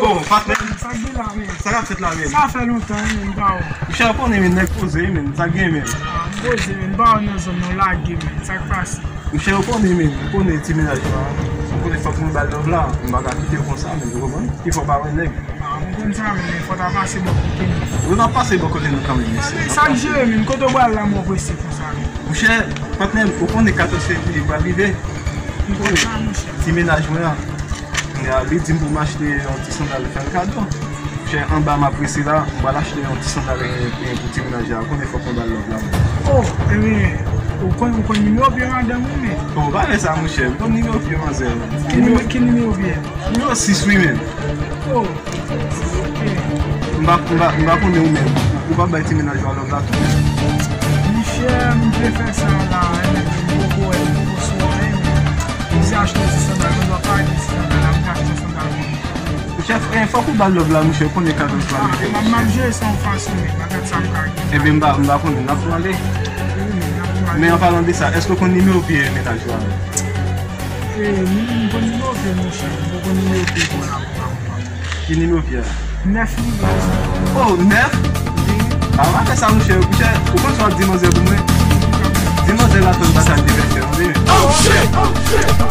Oh, patnen. Sa gen la men. Sa ka fet la men. Sa fe lontan men ba ou. Mche apon men nek pose men, sa gen men. Boze men, ba ou nan zon nou la gen men, sak pasi. Mche apon men, apon ti menajman. Mwen fok mwen bal lov la, mwen baga kite kon sa men, ki fok ba wen neg. Mwen kon sa men, fote a pase boko ken. Mwen an pase boko ken nou kamen mese. Sak jere men, koto bal la mwen pwese kon sa men. Mche, patnen, apon de 14 li pa vive. Ti menajman ya. Li di pou m'achete yon ti sandal fèl kado. Mche, an ba m'apresi la, mwen l'achete yon ti sandal pou ti menajman. Kon fok mwen bal lov la. Oh, eme, ou kon nime ou biye manden mwen men? Kon vale sa mwen chè, kon nime ou biye man zè. Ki nime ou biye? Nime ou 6 women. Oh, ok. Mba kon de ou men, ou pa bay ti menajman lov la tout. Mwen chè, mwen prefer sa la, mwen pou sou an, mwen se achete si sandal, mwen do pa ane si sandal, mwen achete sandal mwen. Chef, fok ou bal lov la mwen chè, kon de 14 la mwen. Mwen manje son fason men, mwen kat sa kage. Ebe mba kon de nap wale. Men an palan de sa, esko kon nime ou biye menajman? Mwen kon nime ou biye mwen chè, mwen kon nime ou biye kon la mwen. Ki nime ou biye? 9 li ba. Oh, 9? A wate sa mwen chè, ou kon chwa di noze pou mwen? Di noze la ton batal di veche, mwen de? Oh shit! Oh shit!